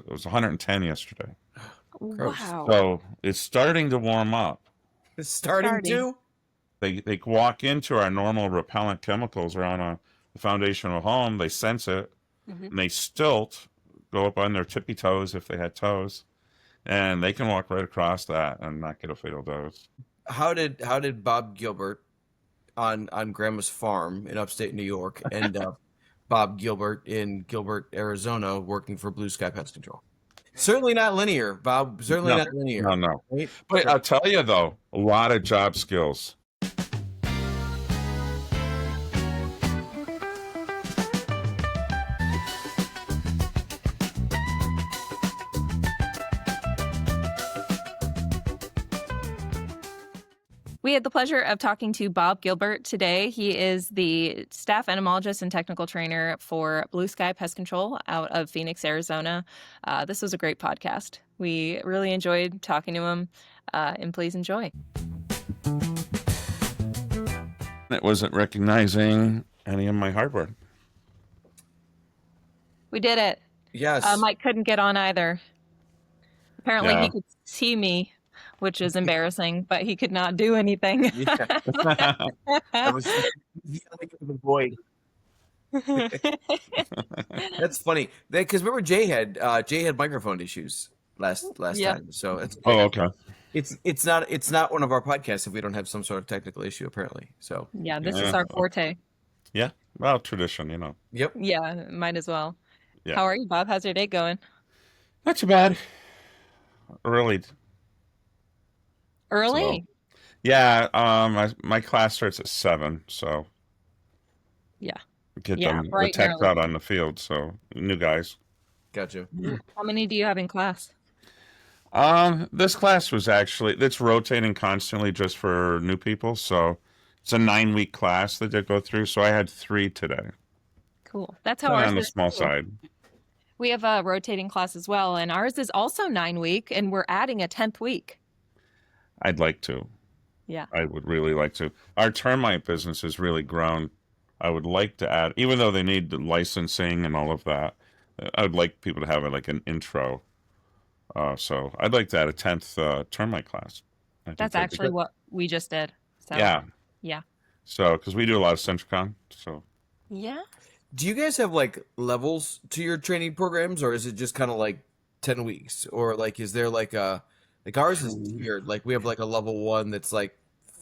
It was 110 yesterday. Gross. Wow. So it's starting to warm up. It's starting to. They walk into our normal repellent chemicals around the foundational home. They sense it, and they stilt, go up on their tippy toes if they had toes, and they can walk right across that and not get a fatal dose. How did Bob Gilbert on Grandma's farm in upstate New York end up Bob Gilbert in Gilbert, Arizona, working for Blue Sky Pest Control? Certainly not linear, Bob. Certainly not linear. No. Right? But I'll tell you though, a lot of job skills. We had the pleasure of talking to Bob Gilbert today. He is the staff entomologist and technical trainer for Blue Sky Pest Control out of Phoenix, Arizona. This was a great podcast. We really enjoyed talking to him, and please enjoy. It wasn't recognizing any of my hardware. We did it. Yes. Mike couldn't get on either. Apparently Yeah. he could see me, which is embarrassing, but he could not do anything. Yeah. I was yelling at the void. That's funny. Because remember Jay had microphone issues last Yeah. time. So it's Okay. it's not one of our podcasts if we don't have some sort of technical issue apparently. So Yeah, this Yeah. is our forte. Yeah. Well, tradition, yep. Yeah, might as well. Yeah. How are you, Bob? How's your day going? Not too bad. Early. Early? Yeah. My class starts at 7, so Yeah. get Yeah, the bright and techs early. out on the field. So new guys. Gotcha. How many do you have in class? This class was it's rotating constantly just for new people. So it's a 9-week class that they go through. So I had 3 today. Cool. That's how ours On the is small too. side. We have a rotating class as well, and ours is also 9-week, and we're adding a 10th week. I'd like to. Yeah. I would really like to. Our termite business has really grown. I would like to add, even though they need the licensing and all of that, I would like people to have like an intro. So I'd like to add a 10th termite class. I think That's that'd be actually good. what we just did. So, Yeah. Yeah. So, because we do a lot of Centricon. So, Yeah. Do you guys have like levels to your training programs, or is it just kind of like 10 weeks, or like is there like ours is weird. Like we have like a level 1 that's like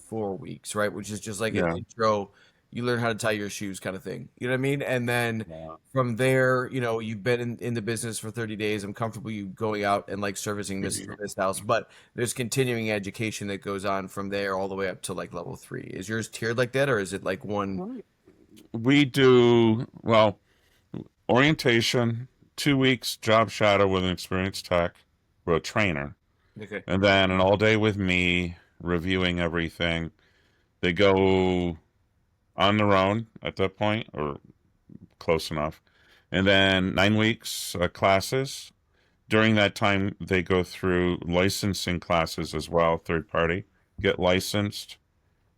4 weeks, right? Which is just like Yeah. an intro. You learn how to tie your shoes, kind of thing. You know what I mean? And then from there, you've been in the business for 30 days. I'm comfortable you going out and like servicing this house, but there's continuing education that goes on from there all the way up to like level 3. Is yours tiered like that, or is it like one? we do, well, orientation, 2 weeks job shadow with an experienced tech, or a trainer, Okay. and then an all day with me reviewing everything. They go on their own at that point, or close enough. And then 9 weeks classes. During that time, they go through licensing classes as well, third party, get licensed.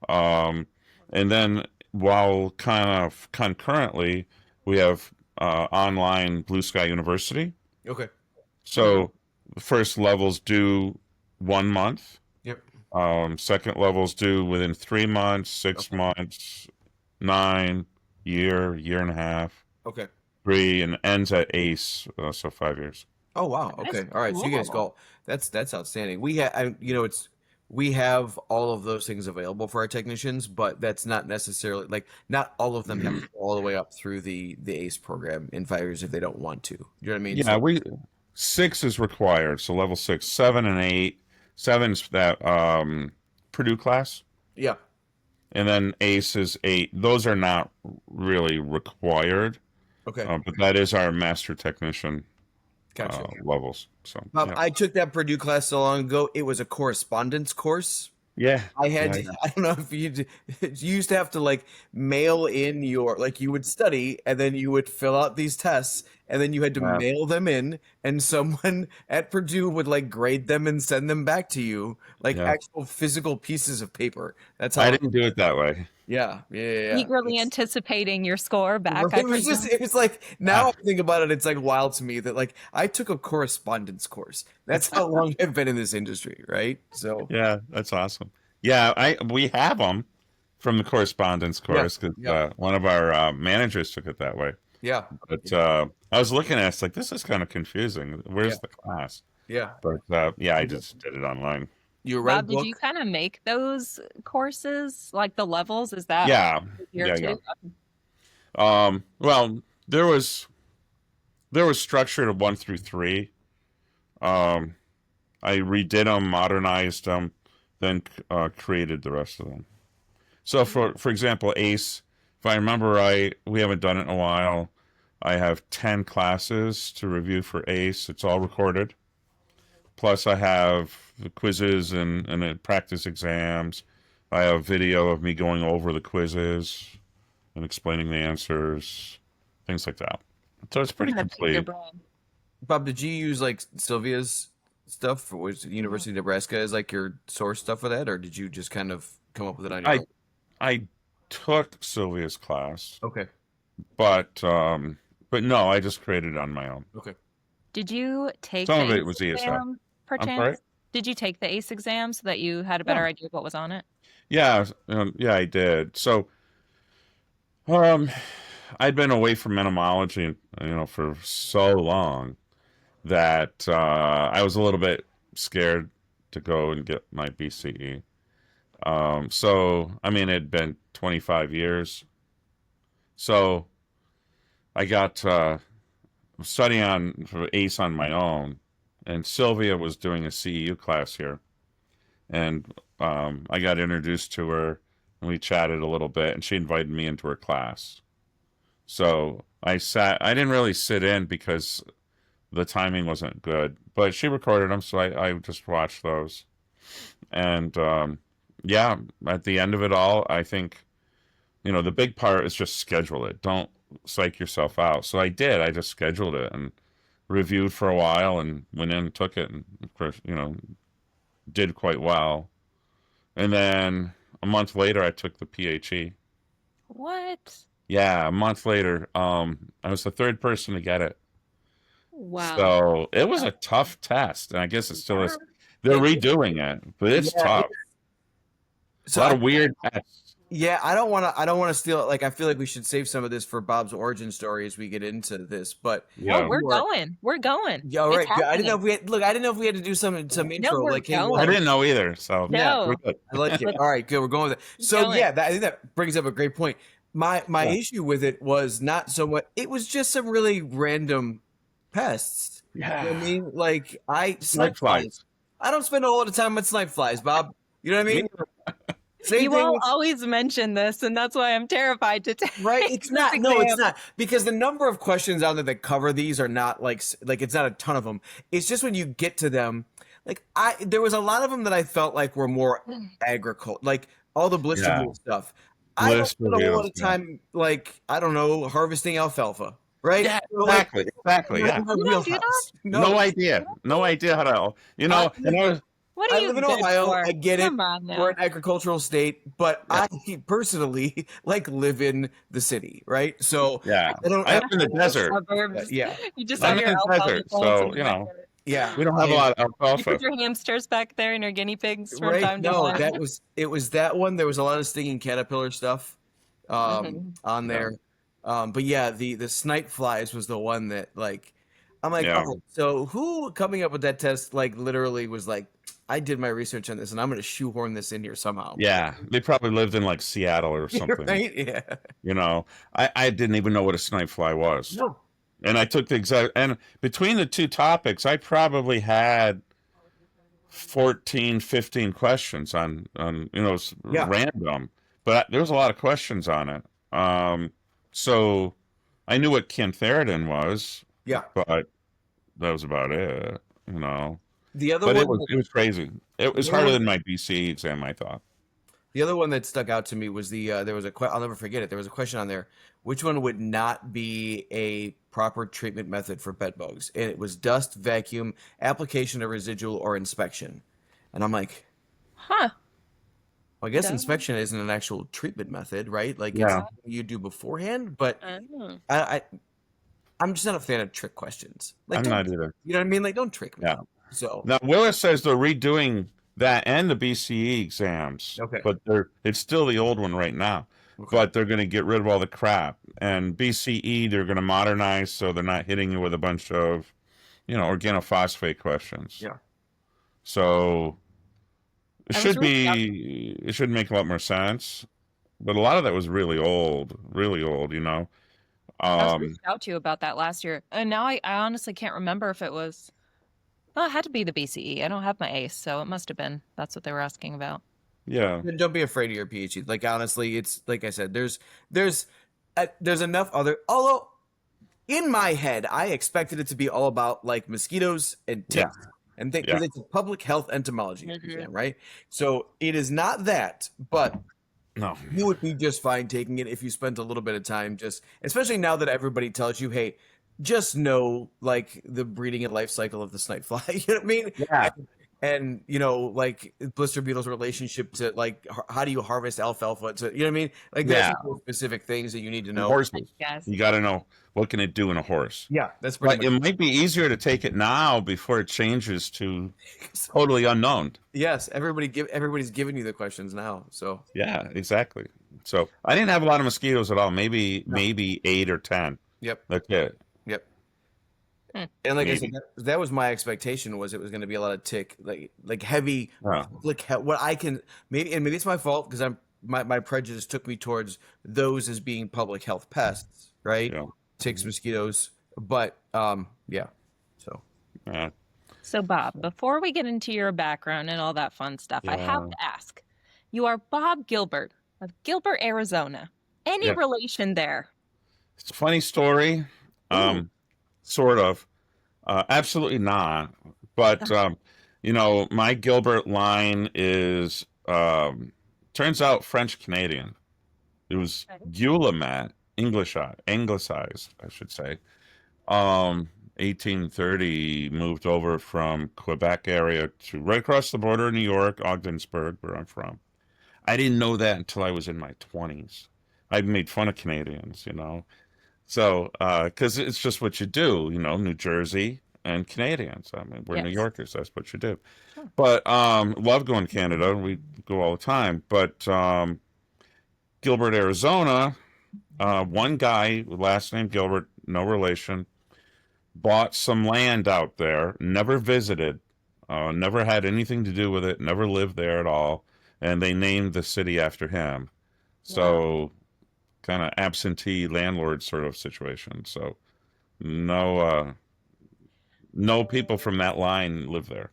And then while kind of concurrently, we have online Blue Sky University. Okay. So the first levels do 1 month. Yep. Second levels do within 3 months, 6 months, 9, year and a half, Okay. 3, and ends at ACE, so 5 years. Oh wow. That's Okay. All right. So you guys cool. go. That's outstanding. We have, we have all of those things available for our technicians, but that's not necessarily like not all of them have to go all the way up through the ACE program in 5 years if they don't want to. You know what I mean? Yeah, 6 is required, so level 6, 7, and 8. 7's that Purdue class, Yeah. and then ACE is 8. Those are not really required, Okay. but that is our master technician Gotcha. levels. So Bob, yeah. I took that Purdue class so long ago. It was a correspondence course. Yeah, I had, yeah. I don't know if you used to have to like mail in you would study and then you would fill out these tests and then you had to Yeah. mail them in, and someone at Purdue would like grade them and send them back to you, like Yeah. actual physical pieces of paper. That's I how. didn't do it that way. Yeah. Eagerly It's- anticipating your score back. I It was just, presume. it was like, now Ah. I think about it, it's like wild to me that like I took a correspondence course. That's how long I've been in this industry, right? So, Yeah, that's awesome. Yeah, we have them from the correspondence course because yeah. one of our managers took it that way. yeah, But I was looking at it, it's like, this is kind of confusing. Where's Yeah. the class? yeah. But yeah, I just did it online. You read a Bob, did book? you kind of make those courses, like the levels? Is that Yeah, here yeah, too? Well, there was structure of 1 through 3. Um, I redid them, modernized them, then created the rest of them. So for example, ACE, if I remember right, we haven't done it in a while. I have 10 classes to review for ACE. It's all recorded. Plus, I have the quizzes and practice exams. I have video of me going over the quizzes and explaining the answers, things like that. So it's pretty Kinda pick your complete. brain. Bob, did you use like Sylvia's stuff, for was University of Nebraska as like your source stuff for that, or did you just kind of come up with it on your I own? I took Sylvia's class, Okay. but no, I just created it on my own. Okay. Did you take Some the of it ACE was ESL. exam, I'm sorry? perchance? Did you take the ACE exam so that you had a better Yeah. idea of what was on it? Yeah, yeah, I did. So, um, I'd been away from entomology, for so long that I was a little bit scared to go and get my BCE. So, I mean, it'd been 25 years. So, I got studying for ACE on my own, and Sylvia was doing a CEU class here, and I got introduced to her, and we chatted a little bit, and she invited me into her class. So I sat. I didn't really sit in because the timing wasn't good, but she recorded them, so I just watched those. And yeah, at the end of it all, I think the big part is just schedule it. Don't psych yourself out. So I did. I just scheduled it and reviewed for a while, and went in and took it, and of course, did quite well. And then a month later, I took the PHE. What? Yeah, a month later, I was the third person to get it. Wow. So it was a tough test, and I guess it still is. They're It- redoing it, but it's Yeah, tough. So A lot I- of weird tests. Yeah, I don't want to steal it. Like, I feel like we should save some of this for Bob's origin story as we get into this. But Yeah. No, we're You are- going. We're going. yeah, all It's right. Good. I didn't know happening. if we had, look. I didn't know if we had to do some intro. we're Like, hey, going. I didn't know either, so No. we're good. I like it. All right, good. We're going with it. So going. yeah, I think that brings up a great point. My Yeah. issue with it was not so much. It was just some really random pests. You know what I mean, like Snipe flies. I don't spend a whole lot of time with snipe flies, Bob. You know what I mean? Same You thing all with- always mention this, and that's why I'm terrified to take right? It's this not. No, it's exam. not. Because the number of questions out there that cover these are not like it's not a ton of them. It's just when you get to them, like there was a lot of them that I felt like were more agriculture, like all the blister Yeah. wheel stuff. I don't Blister spend a whole lot wheels, of time, like, I don't know, harvesting alfalfa, right? Yeah, So, like, exactly. not Yeah. in my You don't do wheelhouse. No idea. No idea how to. And I was, What are I you live in good Ohio. for? I get it. Come on now. We're an agricultural state, but I personally like live in the city, right? So yeah. I don't. I live in the desert. Suburbs. Yeah, You just I'm have in your the alfalfa desert, plants so, in the backyard. yeah. We don't have a lot of You alfalfa. put your hamsters back there and your guinea pigs from Right? time to No, time. it was that one. There was a lot of stinging caterpillar stuff on there. But yeah, the snipe flies was the one that, like, I'm like, Yeah. oh, so who coming up with that test like literally was like, I did my research on this and I'm going to shoehorn this in here somehow. Yeah, they probably lived in like Seattle or something. Right? Yeah. I didn't even know what a snipe fly was. No. And I took and between the two topics, I probably had 14, 15 questions on Yeah. random, but there was a lot of questions on it. So I knew what cantharidin was, Yeah. but that was about it, The other But one, it was crazy. It was The harder other- than my BCE exam, I thought. The other one that stuck out to me was there was I'll never forget it. There was a question on there. Which one would not be a proper treatment method for bed bugs? And it was dust, vacuum, application of residual, or inspection. And I'm like, Huh. well, I guess Duh. inspection isn't an actual treatment method, right? Like it's Yeah. something you do beforehand. But Oh. I'm just not a fan of trick questions. Like, I'm not either. you know what I mean? Like, don't trick me. Yeah. So Now Willis says they're redoing that and the BCE exams, okay, but it's still the old one right now. okay, But they're going to get rid of all the crap. And BCE they're going to modernize so they're not hitting you with a bunch of, organophosphate questions. yeah. So it I was should reading it should make a lot more sense. But a lot of that was really old, I was Um, reached out to you about that last year, and now I honestly can't remember if it was. Well, it had to be the BCE. I don't have my ACE, so it must have been. That's what they were asking about. yeah. Then don't be afraid of your PhD. Like honestly, it's like I said. There's enough other. Although in my head, I expected it to be all about like mosquitoes and ticks and things because it's a public health entomology exam, right? So it is not that, but No. you would be just fine taking it if you spent a little bit of time. Just especially now that everybody tells you, hey, just know like the breeding and life cycle of the snipe fly. You know what I mean? Yeah. And like blister beetle's relationship to like how do you harvest alfalfa? To, you know what I mean? Like there's some specific things that you need to know. Horses. Yes. You got to know what can it do in a horse. Yeah, that's pretty But much. it might be easier to take it now before it changes to totally unknown. Yes, everybody's giving you the questions now. So Yeah, exactly. So I didn't have a lot of mosquitoes at all. Maybe 8 or 10. yep, That's it. yep. Hmm. And like I Maybe. said, that was my expectation was it was going to be a lot of tick, like heavy, Oh. like what I can maybe it's my fault because my prejudice took me towards those as being public health pests, right? Yeah. Ticks, mosquitoes, but yeah. So Yeah. So, Bob, before we get into your background and all that fun stuff, I have to ask. You are Bob Gilbert of Gilbert, Arizona. Any relation there? It's a funny story. Sort of. Absolutely not. But my Gilbert line is turns out French Canadian. It was Guillemet, anglicized, I should say. 1830 moved over from Quebec area to right across the border in New York, Ogdensburg, where I'm from. I didn't know that until I was in my 20s. I made fun of Canadians, So, because it's just what you do, New Jersey and Canadians. I mean, we're New Yorkers. That's what you do. Sure. But love going to Canada. We go all the time. But Gilbert, Arizona, one guy, last name Gilbert, no relation, bought some land out there, never visited, never had anything to do with it, never lived there at all. And they named the city after him. So kind of absentee landlord sort of situation. So no people from that line live there.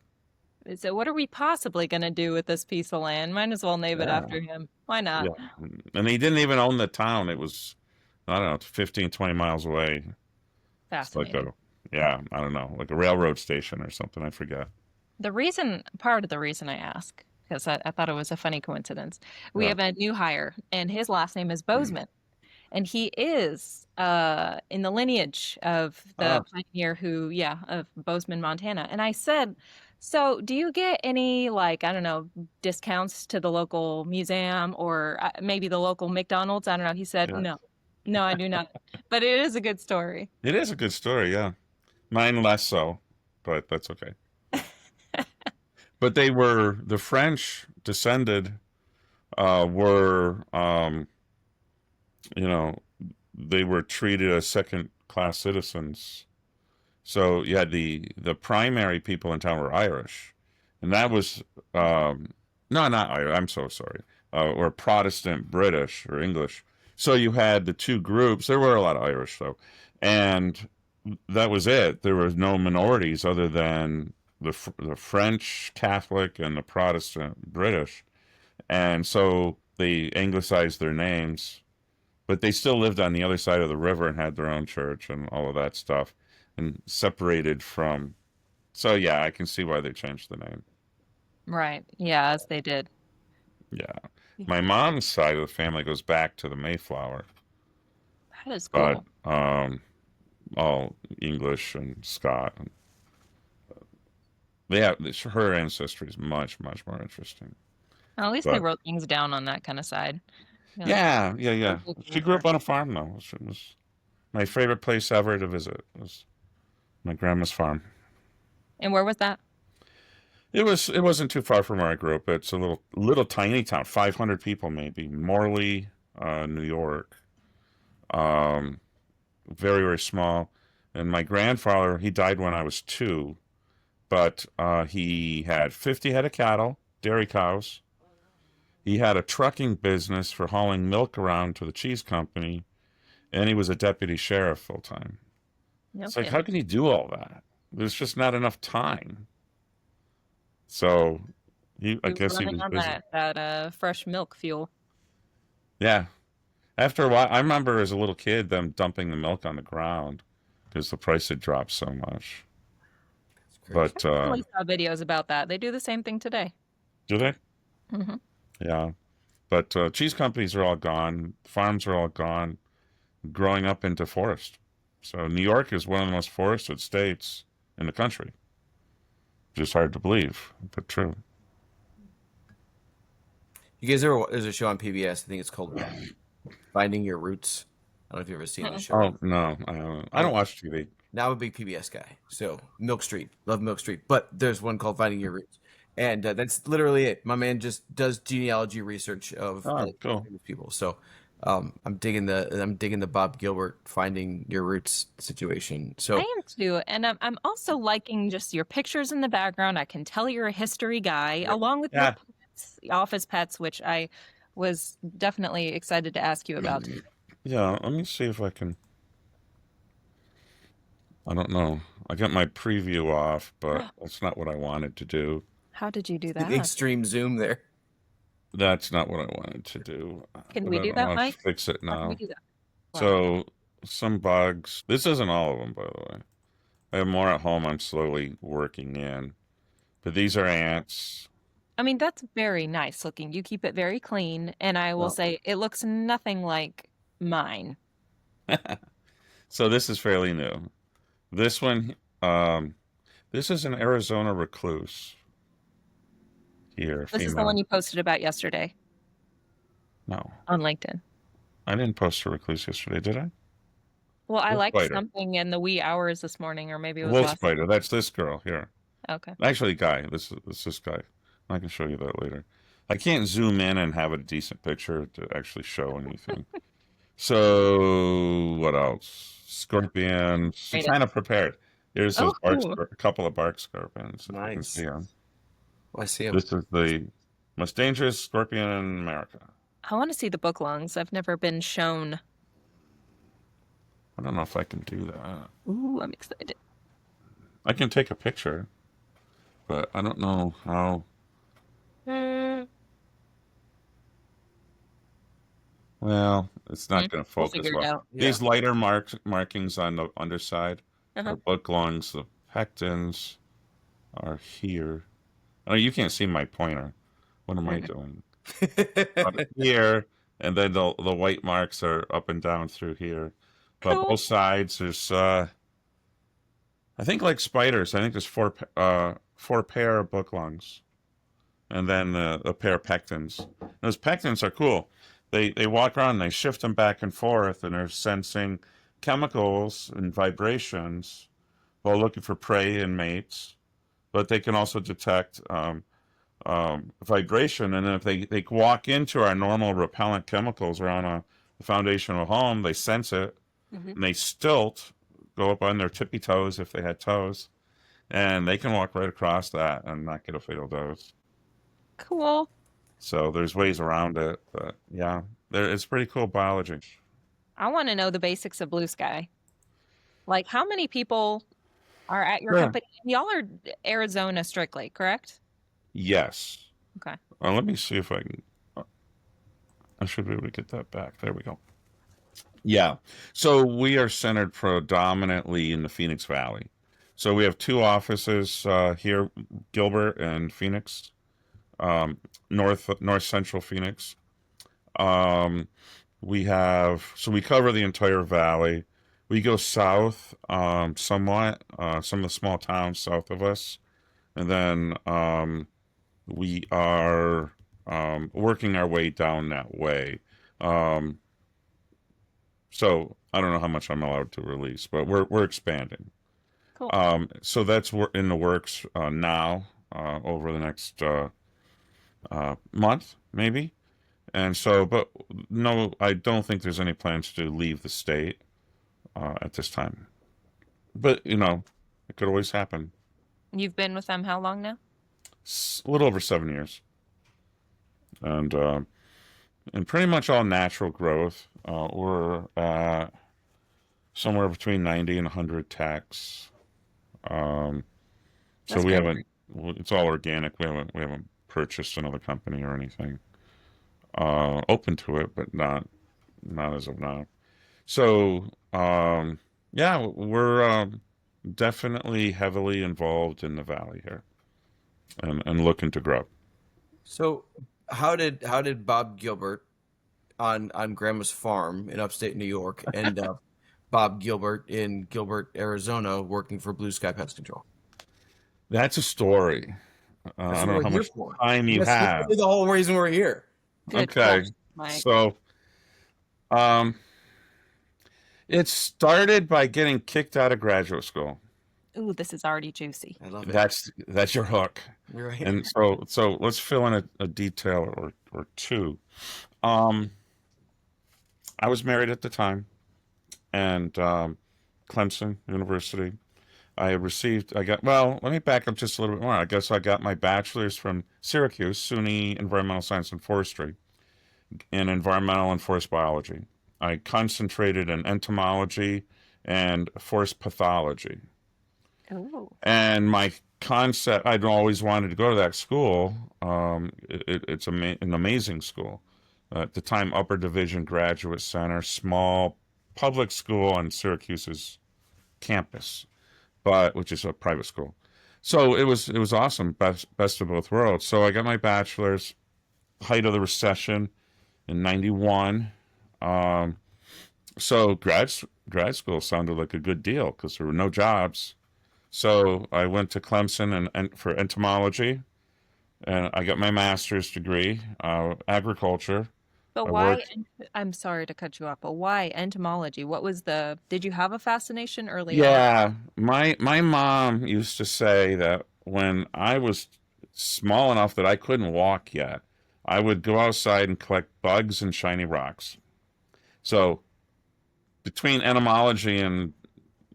So, what are we possibly going to do with this piece of land? Might as well name it after him. Why not? Yeah. And he didn't even own the town. It was, I don't know, 15, 20 miles away. Fascinating. I don't know, like a railroad station or something. I forget. Part of the reason I ask, because I thought it was a funny coincidence. We have a new hire, and his last name is Bozeman. And he is in the lineage of the pioneer of Bozeman, Montana. And I said, so do you get any, like, I don't know, discounts to the local museum or maybe the local McDonald's? I don't know. He said, no, I do not. But it is a good story. It is a good story, yeah. Mine less so, but that's okay. But the French descended, were, they were treated as second-class citizens. So you had the primary people in town were Irish, and that was no, not Irish. I'm so sorry, or Protestant British or English. So you had the two groups. There were a lot of Irish though, and that was it. There was no minorities other than the French Catholic and the Protestant British, and so they anglicized their names, but they still lived on the other side of the river and had their own church and all of that stuff, and separated from. So yeah, I can see why they changed the name. Right. Yeah, as they did. Yeah. My mom's side of the family goes back to the Mayflower, That is but cool. all English and Scott. They have her ancestry is much, much more interesting. Well, at least they But wrote things down on that kind of side. You know, yeah. She grew up on a farm though. It was my favorite place ever to visit was my grandma's farm. And where was that? It wasn't too far from where I grew up. It's a little tiny town, 500 people maybe, Morley, New York. Um, very small. And my grandfather, he died when I was 2, but he had 50 head of cattle, dairy cows. He had a trucking business for hauling milk around to the cheese company, and he was a deputy sheriff full time. No It's like, how kidding. can you do all that? There's just not enough time. So I He was guess he running was on busy. that fresh milk fuel. Yeah. After a while, I remember as a little kid them dumping the milk on the ground because the price had dropped so much. It's crazy. But I recently saw videos about that. They do the same thing today. do they? Hmm. Yeah. But cheese companies are all gone. Farms are all gone, growing up into forest. So New York is one of the most forested states in the country. Just hard to believe, but true. You guys ever? There's a show on PBS. I think it's called Finding Your Roots. I don't know if you've ever seen the show. Oh no, I don't watch TV. Now I'm a big PBS guy. So Milk Street, love Milk Street. But there's one called Finding Your Roots, and that's literally it. My man just does genealogy research of Oh, like cool. famous people. So I'm digging the Bob Gilbert Finding Your Roots situation. I So am too, and I'm also liking just your pictures in the background. I can tell you're a history guy, along with your Yeah. pets, office pets, which I was definitely excited to ask you about. Yeah, let me see if I can. I don't know. I got my preview off, but that's not what I wanted to do. How did you do the that? extreme zoom there. That's not what I wanted to do. Can But we I do don't know that, how to Mike? fix it How can we now. do that? Wow. So some bugs. This isn't all of them, by the way. I have more at home. I'm slowly working in, but these are ants. I mean, that's very nice looking. You keep it very clean, and I will Well, say it looks nothing like mine. so this is fairly new. This one, um, this is an Arizona recluse here, This is the one female. you posted about yesterday No, on LinkedIn. I didn't post a recluse yesterday, did I? Well, I Wolf liked spider. something in the wee hours this morning, or maybe it was Wolf last. spider. That's this girl here. Okay. Actually, guy. This guy. I can show you that later. I can't zoom in and have a decent picture to actually show anything. So what else? Scorpions. She Made it. kind of prepared. Here's Oh, cool. a couple of bark scorpions, if you can Nice. see them. Oh, I see him. This is the most dangerous scorpion in America. I want to see the book lungs. I've never been shown. I don't know if I can do that. Ooh, I'm excited. I can take a picture, but I don't know how. Well, it's not going to We'll focus figure it well. out. Yeah. These lighter markings on the underside Uh-huh. are book lungs. The pectins are here. Oh, you can't see my pointer. What am I doing? Here, and then the white marks are up and down through here. But Cool. both sides, there's I think like spiders. I think there's four pair of book lungs, and then a pair of pectins. Those pectins are cool. They walk around, and they shift them back and forth, and they're sensing chemicals and vibrations while looking for prey and mates. But they can also detect vibration, and then if they walk into our normal repellent chemicals around the foundation of a home, they sense it, Mhm. and they stilt, go up on their tippy toes if they had toes, and they can walk right across that and not get a fatal dose. Cool. So there's ways around it, but yeah, it's pretty cool biology. I want to know the basics of Blue Sky. Like, how many people are at your Sure. company? Y'all are Arizona strictly, correct? Yes. Okay. Let me see if I can. I should be able to get that back. There we go. Yeah. So we are centered predominantly in the Phoenix Valley. So we have 2 offices here, Gilbert and Phoenix, north central Phoenix. Um, we cover the entire valley. We go south, somewhat, some of the small towns south of us, and then we are working our way down that way. Um, so I don't know how much I'm allowed to release, but we're expanding. Cool. So that's in the works now, over the next month, maybe. And so, but no, I don't think there's any plans to leave the state at this time. But it could always happen. You've been with them how long now? A little over 7 years, and pretty much all natural growth. We're somewhere between 90 and 100 tax. Um, so That's we great. haven't. It's all organic. We haven't purchased another company or anything. Open to it, but not as of now. So yeah, we're definitely heavily involved in the valley here, and looking to grow. So how did Bob Gilbert on Grandma's farm in upstate New York end up Bob Gilbert in Gilbert, Arizona, working for Blue Sky Pest Control? That's a story. That's I what don't know we're how here much for. time you That's have. literally the whole reason we're here. Good Okay, question, Mike. so um, it started by getting kicked out of graduate school. Ooh, this is already juicy. I love it. That's your hook. Right. And so let's fill in a detail or two. Um, I was married at the time, and Clemson University. Let me back up just a little bit more. I guess I got my bachelor's from Syracuse, SUNY Environmental Science and Forestry, in environmental and forest biology. I concentrated in entomology and forest pathology. Oh, And my concept, I'd always wanted to go to that school. It's an amazing school. At the time, Upper Division Graduate Center, small public school on Syracuse's campus, but which is a private school. So it was awesome, best of both worlds. So I got my bachelor's, height of the recession in '91. Um, so grad school sounded like a good deal because there were no jobs. So I went to Clemson and for entomology, and I got my master's degree, agriculture. but I why? worked. I'm sorry to cut you off, but why entomology? Did you have a fascination early on? Yeah, my mom used to say that when I was small enough that I couldn't walk yet, I would go outside and collect bugs and shiny rocks. So between entomology and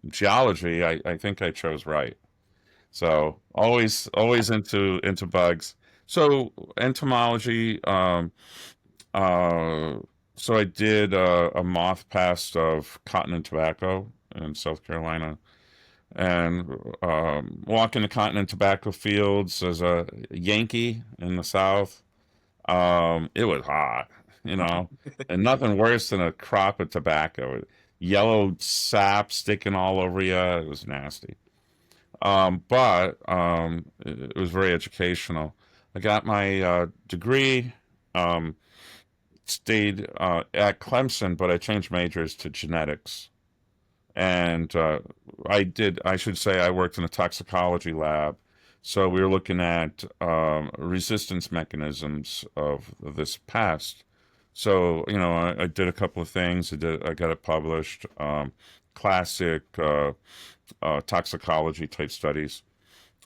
geology, I think I chose right. So always into bugs. So entomology. Uh, so I did a moth pest of cotton and tobacco in South Carolina, and walking the cotton and tobacco fields as a Yankee in the South. It was hot, and nothing worse than a crop of tobacco. Yellow sap sticking all over you. It was nasty. But it was very educational. I got my degree, um, stayed at Clemson, but I changed majors to genetics. And I should say, I worked in a toxicology lab. So we were looking at resistance mechanisms of this pest. So, I did a couple of things. I got it published, classic toxicology type studies.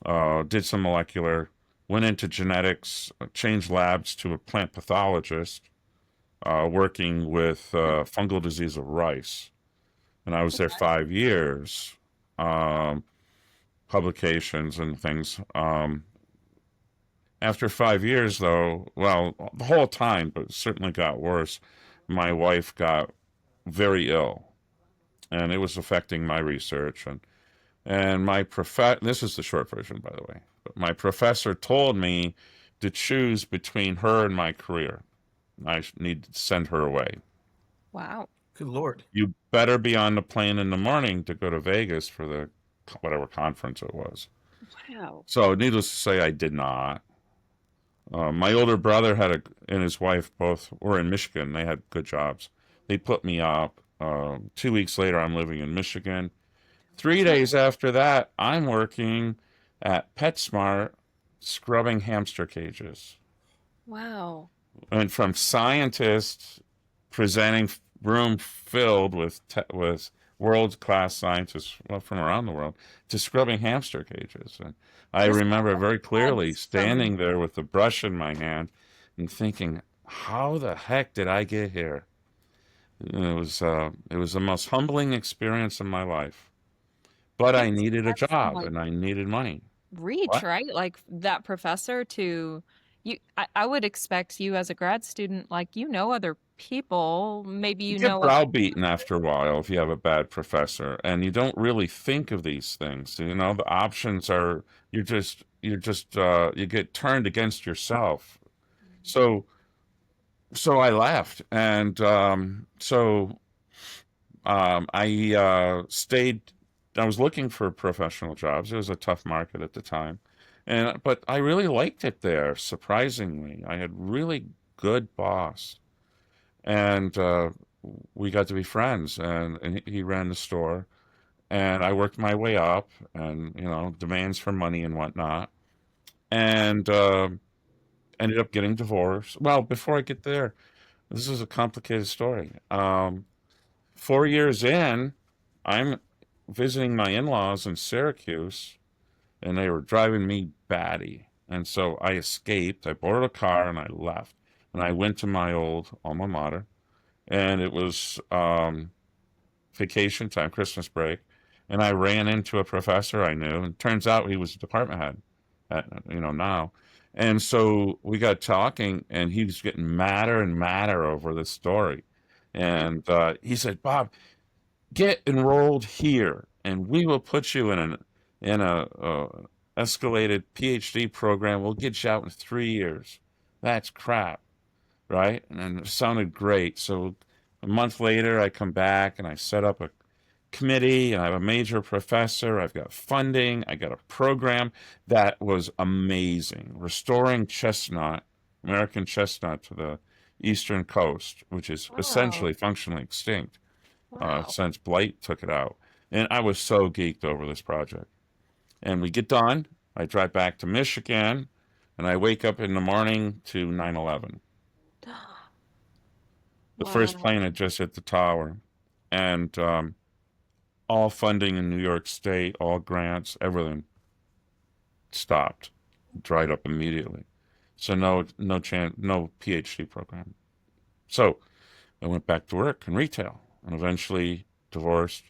Did some molecular, went into genetics, changed labs to a plant pathologist, working with fungal disease of rice. And I was there 5 years, um, publications and things. After 5 years, though, well, the whole time, but it certainly got worse, my wife got very ill, and it was affecting my research. And this is the short version, by the way. But my professor told me to choose between her and my career. I need to send her away. Wow. Good Lord. You better be on the plane in the morning to go to Vegas for the whatever conference it was. Wow. So, needless to say, I did not. My older brother and his wife both were in Michigan. They had good jobs. They put me up. 2 weeks later, I'm living in Michigan. 3 days after that, I'm working at PetSmart scrubbing hamster cages. Wow. And from scientists presenting room filled with world class scientists, well, from around the world, to scrubbing hamster cages. And I This remember very clearly adds some. standing there with the brush in my hand and thinking, how the heck did I get here? It was the most humbling experience in my life. But I This needed a adds some job like and I needed money. reach, What? right? Like that professor to you. I would expect you as a grad student, like other people. Maybe You you get know other. browbeaten after a while if you have a bad professor, and you don't really think of these things. You know, the options are you get turned against yourself. So so I left, and I stayed. I was looking for professional jobs. It was a tough market at the time, but I really liked it there. Surprisingly, I had really good boss, and we got to be friends. And he ran the store, and I worked my way up, and demands for money and whatnot, and ended up getting divorced. Well, before I get there, this is a complicated story. 4 years in, I'm visiting my in-laws in Syracuse, and they were driving me batty. And so I escaped. I borrowed a car and I left. And I went to my old alma mater, and it was vacation time, Christmas break. And I ran into a professor I knew, and turns out he was a department head now. And so we got talking, and he was getting madder and madder over this story. And he said, Bob, get enrolled here, and we will put you in a escalated PhD program. We'll get you out in 3 years. That's crap, right? And it sounded great. So a month later, I come back and I set up a committee, and I have a major professor. I've got funding. I got a program that was amazing, restoring American chestnut to the eastern coast, which is Wow. essentially functionally extinct Wow. since blight took it out. And I was so geeked over this project. And we get done. I drive back to Michigan, and I wake up in the morning to 9/11. The first Wow. plane had just hit the tower, and all funding in New York State, all grants, everything stopped, dried up immediately. So no chance, no PhD program. So I went back to work in retail, and eventually divorced.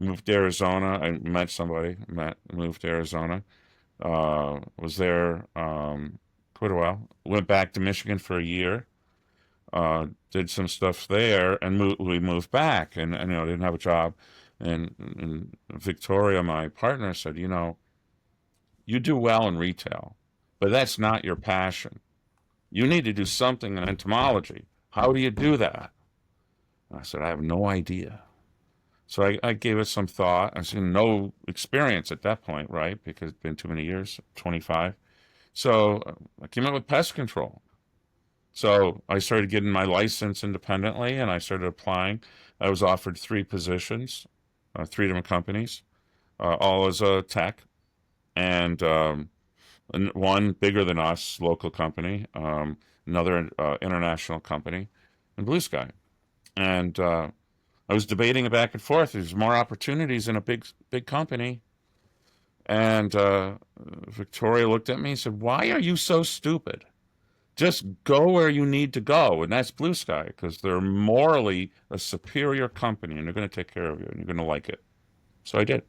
Moved to Arizona. I met somebody. Moved to Arizona. Was there quite a while. Went back to Michigan for a year. Did some stuff there, and we moved back. And didn't have a job. And Victoria, my partner, said, you do well in retail, but that's not your passion. You need to do something in entomology. How do you do that? And I said, I have no idea. So I gave it some thought. I said, no experience at that point, right? Because it's been too many years, 25. So I came up with pest control. So I started getting my license independently, and I started applying. I was offered three positions, three different companies, all as a tech, and one bigger than us, local company, another international company, and Blue Sky. And I was debating it back and forth. There's more opportunities in a big company. And Victoria looked at me and said, "Why are you so stupid? Just go where you need to go." And that's Blue Sky, because they're morally a superior company, and they're going to take care of you, and you're going to like it. So I did.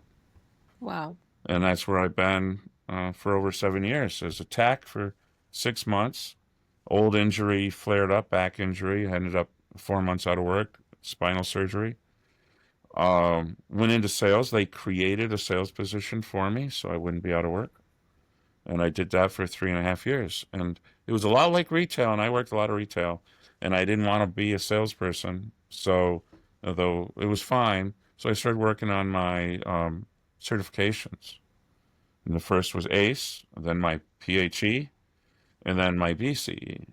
Wow. And that's where I've been for over 7 years. As a tech for 6 months. Old injury flared up, back injury. Ended up 4 months out of work, spinal surgery. Went into sales. They created a sales position for me so I wouldn't be out of work. And I did that for 3.5 years. And it was a lot like retail, and I worked a lot of retail, and I didn't want to be a salesperson. So, although it was fine, so I started working on my certifications. And the first was ACE, then my PHE, and then my BCE.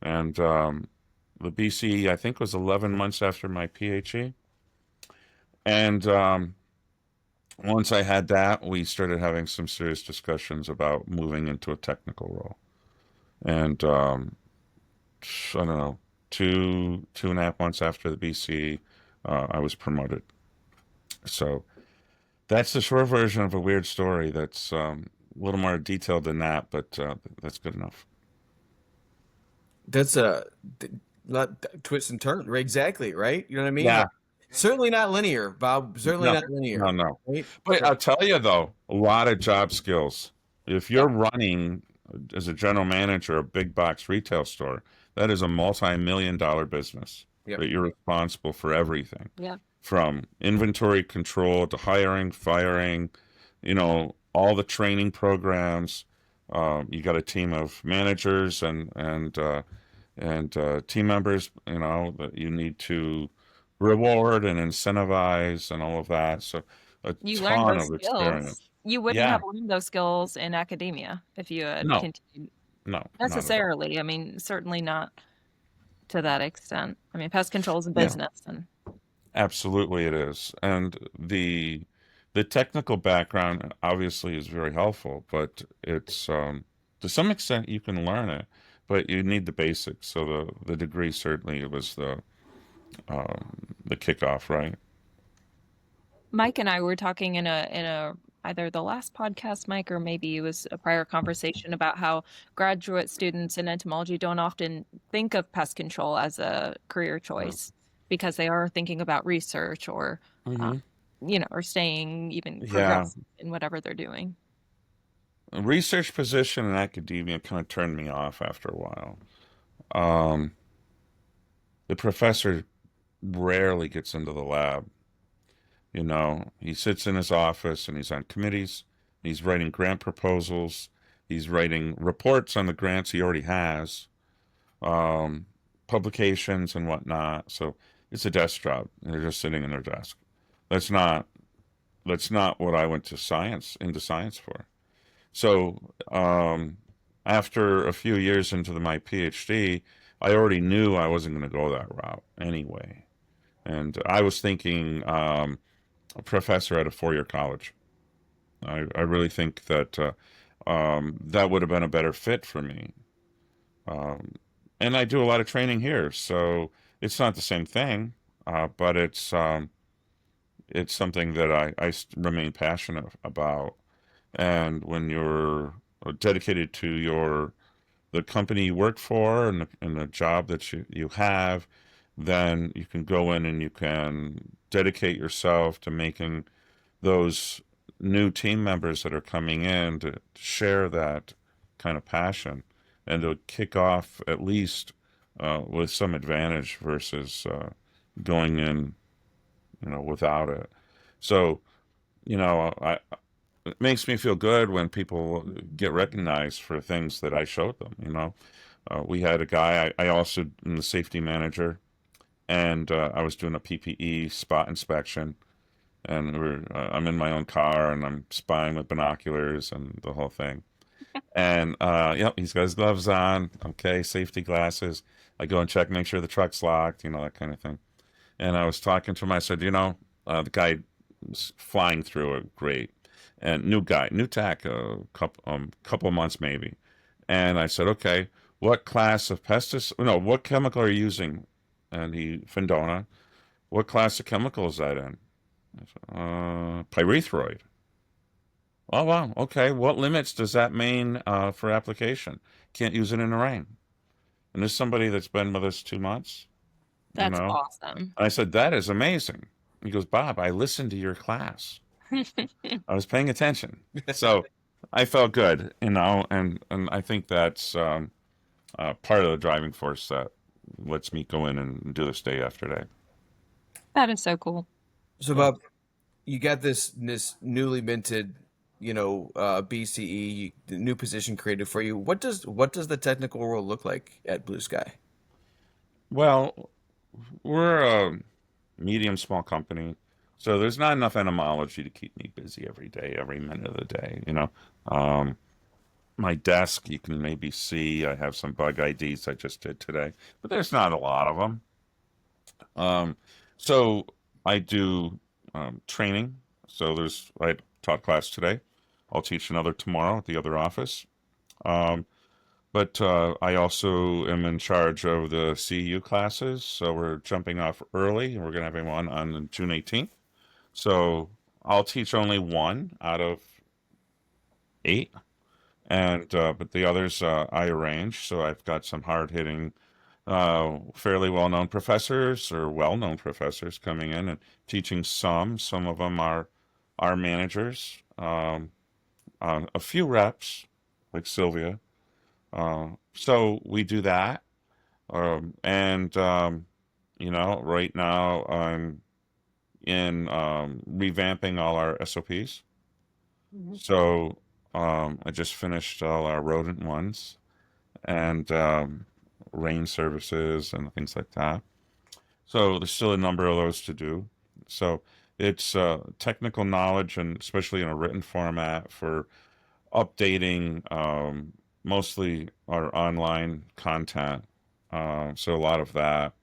And the BCE, I think, was 11 months after my PhD. And once I had that, we started having some serious discussions about moving into a technical role. And I don't know, 2.5 months after the BCE, I was promoted. So that's the short version of a weird story that's a little more detailed than that, but that's good enough. That's a not twist and turn, right? Exactly, right? You know what I mean? Yeah. Like, certainly not linear, Bob. Certainly No, not linear, no. right? But So, I'll tell you though, a lot of job skills. If yeah, you're running as a general manager of a big box retail store, that is a multi-million-dollar business yep. that you're responsible for everything Yeah. from inventory control to hiring, firing, all the training programs. You got a team of managers and team members, that you need to reward and incentivize and all of that. So a You learned ton those of experience. skills. You wouldn't Yeah. have learned those skills in academia if you had No, continued no, not at all. necessarily. I mean, certainly not to that extent. I mean, pest control is a Yeah, business, and absolutely it is. And the technical background obviously is very helpful, but it's to some extent you can learn it, but you need the basics. So the degree certainly was the kickoff, right? Mike and I were talking in a either the last podcast, Mike, or maybe it was a prior conversation about how graduate students in entomology don't often think of pest control as a career choice because they are thinking about research or, uh, Mm-hmm. or staying even Yeah. progressive in whatever they're doing. A research position in academia kind of turned me off after a while. Um, the professor rarely gets into the lab. He sits in his office and he's on committees. He's writing grant proposals. He's writing reports on the grants he already has, um, publications and whatnot. So it's a desk job. They're just sitting in their desk. That's not that's not what I went to into science for. So after a few years into my PhD, I already knew I wasn't going to go that route anyway. And I was thinking a professor at a four-year college. I really think that that would have been a better fit for me. Um, and I do a lot of training here, so it's not the same thing, but it's something that I remain passionate about. And when you're dedicated to the company you work for and the job that you have, then you can go in and you can dedicate yourself to making those new team members that are coming in to share that kind of passion and to kick off at least with some advantage versus going in, without it. So, I it makes me feel good when people get recognized for things that I showed them. We had a guy, I also am the safety manager, and I was doing a PPE spot inspection, and I'm in my own car and I'm spying with binoculars and the whole thing. And yep, he's got his gloves on, okay, safety glasses. I go and check, make sure the truck's locked, that kind of thing. And I was talking to him. I said, the guy was flying through it, great, and new guy, new tech, a couple of months maybe. And I said, okay, what class of pesticide? No, what chemical are you using? And Findona. What class of chemical is that in? I said, pyrethroid. Oh wow, okay. What limits does that mean for application? Can't use it in the rain. And this is somebody that's been with us 2 months, you That's know. awesome. I said, that is amazing. He goes, Bob, I listened to your class. I was paying attention. So I felt good, and I think that's part of the driving force that lets me go in and do this day after day. That is so cool. So, Bob, you got this newly minted, BCE, the new position created for you. What does the technical role look like at Blue Sky? Well, we're a medium small company, so there's not enough entomology to keep me busy every day, every minute of the day. Um, my desk, you can maybe see I have some bug IDs I just did today, but there's not a lot of them. So I do training. So I taught class today. I'll teach another tomorrow at the other office. Um, but I also am in charge of the CEU classes. So we're jumping off early, and we're going to have one on June 18th. So I'll teach only one out of 8, and but the others I arrange. So I've got some hard hitting, fairly well known professors or well known professors coming in and teaching some. Some of them are our managers, a few reps like Sylvia. So we do that, and right now I'm in revamping all our SOPs. So I just finished all our rodent ones and rain services and things like that. So there's still a number of those to do. So it's technical knowledge, and especially in a written format for updating mostly our online content. So a lot of that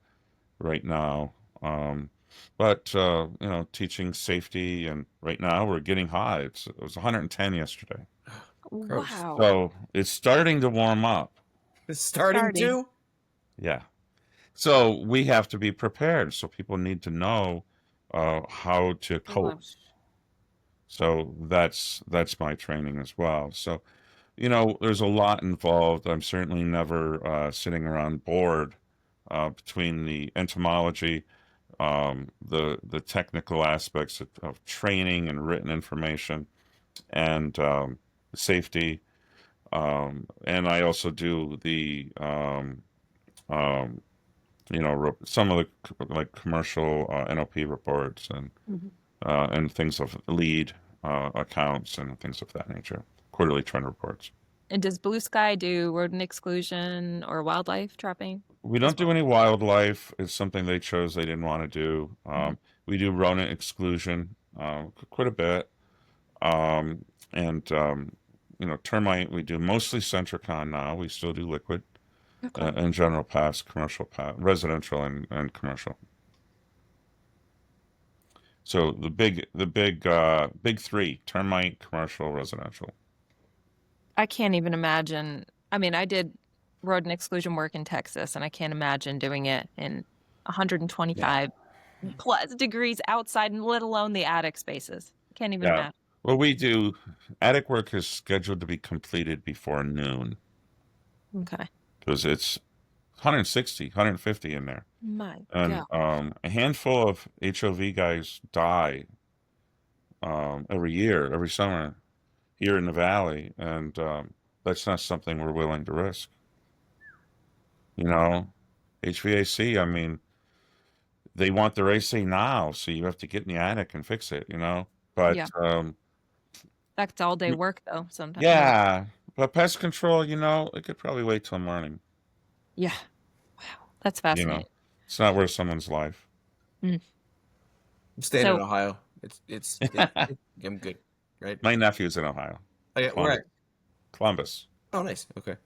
right now. But teaching safety, and right now we're getting high. It was 110 yesterday. Gross. Wow. So it's starting to warm up. It's starting to. Yeah. So we have to be prepared. So people need to know how to cope. So that's my training as well. So there's a lot involved. I'm certainly never sitting around bored between the entomology, the technical aspects of training and written information, and safety. And I also do the some of the like commercial NLP reports and things of lead accounts and things of that nature, quarterly trend reports. And does Blue Sky do rodent exclusion or wildlife trapping? We don't do any wildlife. It's something they chose they didn't want to do. We do rodent exclusion quite a bit. And termite, we do mostly Centricon now. We still do liquid and general pest, commercial pest, residential and commercial. So the big 3: termite, commercial, residential. I can't even imagine. I mean, I did rodent exclusion work in Texas, and I can't imagine doing it in 125 plus degrees outside, and let alone the attic spaces. Can't even imagine. Well, we do. Attic work is scheduled to be completed before noon. Okay. Because it's 160, 150 in there. My And God. a handful of HOV guys die every year, every summer here in the valley, and that's not something we're willing to risk. HVAC, I mean, they want their AC now, so you have to get in the attic and fix it, But Yeah. That's all day work, though, sometimes. yeah, but pest control, it could probably wait till morning. Yeah. Wow. That's fascinating. It's not worth someone's life. I'm staying in Ohio. It's I'm good, right? My nephew's in Ohio. Where at? Columbus. Oh, nice. Okay.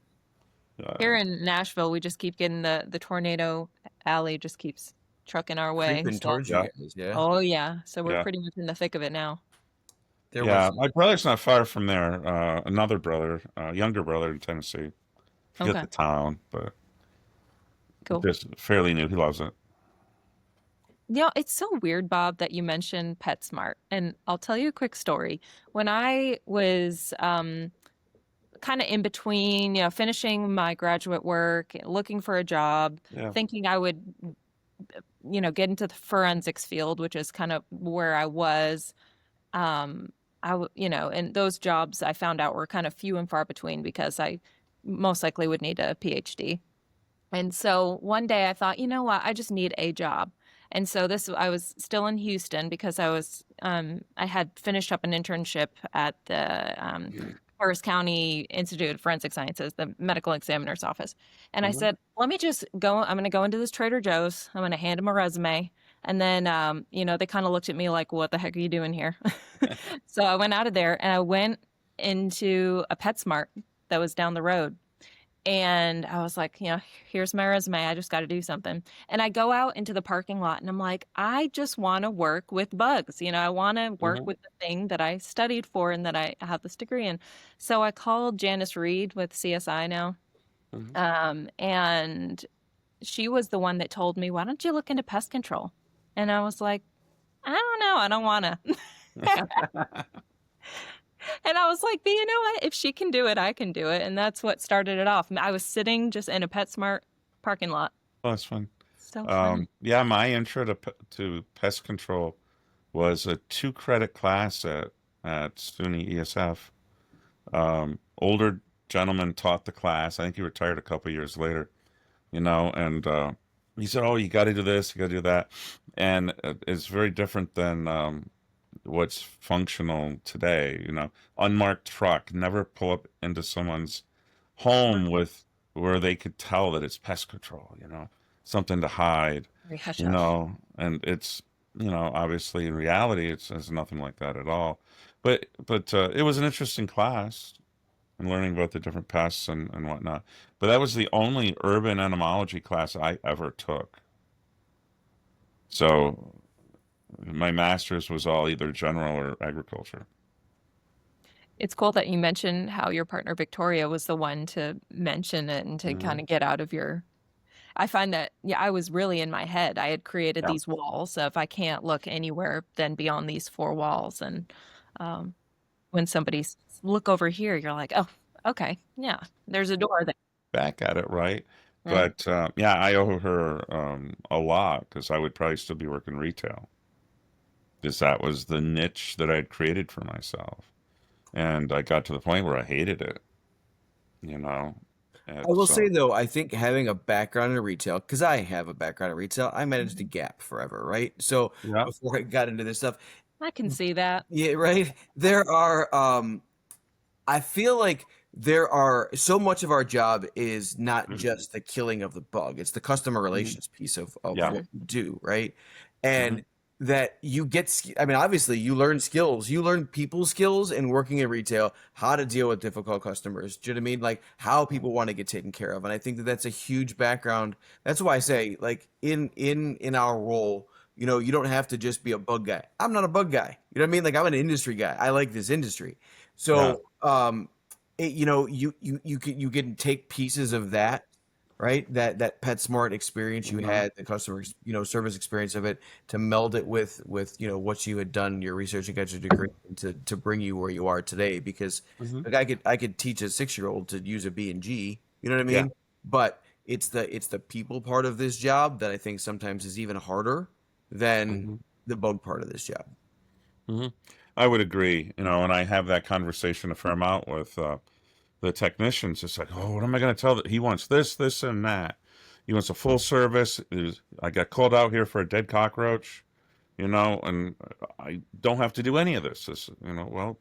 Here in Nashville, we just keep getting the tornado alley just keeps trucking our way. Creeping towards you guys, yeah. Oh, yeah. So we're pretty much in the thick of it now. My brother's not far from there. Another brother, younger brother in Tennessee. Forget the town, but cool. Just fairly new. He loves it. It's so weird, Bob, that you mentioned PetSmart. And I'll tell you a quick story. When I was kind of in between, finishing my graduate work, looking for a job, thinking I would, get into the forensics field, which is kind of where I was. And those jobs I found out were kind of few and far between because I most likely would need a PhD. And so one day I thought, you know what, I just need a job. And so I was still in Houston because I had finished up an internship at the Harris County Institute of Forensic Sciences, the medical examiner's office. And I said, let me just go, I'm going to go into this Trader Joe's. I'm going to hand them a resume. And then, they kind of looked at me like, what the heck are you doing here? So I went out of there and I went into a PetSmart. that was down the road. And I was like, here's my resume. I just got to do something. And I go out into the parking lot and I'm like, I just want to work with bugs. I want to work Mhm. with the thing that I studied for and that I have this degree in. So I called Janice Reed with CSI now. Mhm. And she was the one that told me, why don't you look into pest control? And I was like, I don't know. I don't want to. And I was like, but you know what? If she can do it, I can do it. And that's what started it off. I was sitting just in a PetSmart parking lot. Oh, that's fun. So funny. Yeah, my intro to pest control was a 2 credit class at SUNY ESF. Older gentleman taught the class. I think he retired a couple years later, and he said, "Oh, you got to do this, you got to do that," and it's very different than what's functional today. Unmarked truck, never pull up into someone's home with where they could tell that it's pest control. Something to hide. Very hush hush. And it's obviously in reality it's nothing like that at all. But it was an interesting class and learning about the different pests and whatnot. But that was the only urban entomology class I ever took. So my master's was all either general or agriculture. It's cool that you mentioned how your partner Victoria was the one to mention it and to kind Hmm. of get out of your. I find that, yeah, I was really in my head. I had created Yeah. these walls of I can't look anywhere then beyond these four walls. And um, when somebody's look over here, you're like, oh, okay, yeah, there's a door there. Back at it, right? Yeah. But yeah, I owe her a lot because I would probably still be working retail because that was the niche that I had created for myself. And I got to the point where I hated it, you know. I will It's say though, I think having a background in retail, because I have a background in retail, I managed the Gap forever, right? So yeah. before I got into this stuff, I can see that. yeah, right. There are, I feel like there are so much of our job is not Mhm. just the killing of the bug; it's the customer Mhm. relations piece of Yeah. what you do, right? Hmm. And that you get, I mean, obviously, you learn skills, you learn people skills in working in retail, how to deal with difficult customers. Do you know what I mean? Like how people want to get taken care of, and I think that that's a huge background. That's why I say, like in our role. You don't have to just be a bug guy. I'm not a bug guy. You know what I mean? Like I'm an industry guy. I like this industry. Yeah. So, you can take pieces of that, right? That PetSmart experience you Hmm. had, the customer, service experience of it, to meld it with what you had done, your research and got your degree, to bring you where you are today. Because Hmm. like I could teach a 6-year-old to use a B&G, you know what I Yeah. mean? But it's the people part of this job that I think sometimes is even harder than Hmm. the bug part of this job. Hmm. I would agree, and I have that conversation a fair amount with the technicians. It's like, oh, what am I going to tell that he wants this, this, and that. He wants a full service. I got called out here for a dead cockroach, and I don't have to do any of this. Well,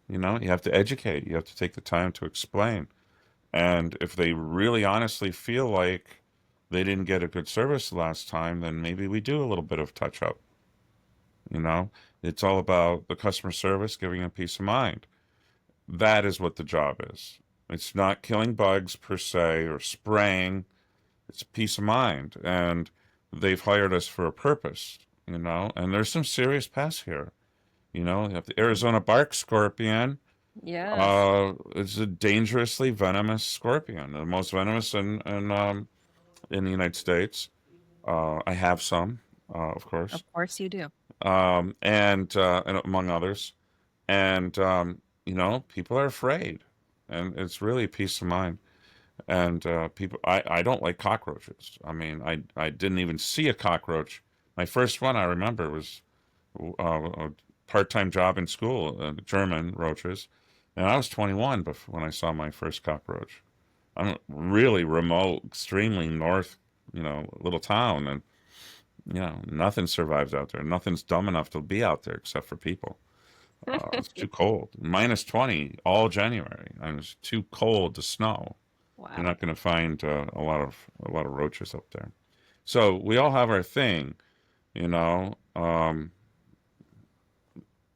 you have to educate. You have to take the time to explain. And if they really honestly feel like they didn't get a good service last time, then maybe we do a little bit of touch up. You know, it's all about the customer service, giving them peace of mind. That is what the job is. It's not killing bugs per se or spraying. It's peace of mind. And they've hired us for a purpose, and there's some serious pests here. You have the Arizona bark scorpion. Yes. It's a dangerously venomous scorpion, the most venomous in the United States. I have some, of course, Of course you do. and among others. And people are afraid, and it's really peace of mind. And people, I don't like cockroaches. I mean, I didn't even see a cockroach. My first one I remember was a part-time job in school, German roaches, and I was 21 before when I saw my first cockroach. I'm really remote, extremely north, little town, and nothing survives out there. Nothing's dumb enough to be out there except for people. It's too cold. -20 all January, and it's too cold to snow. You're Wow. not going to find a lot of roaches up there. So we all have our thing, you know.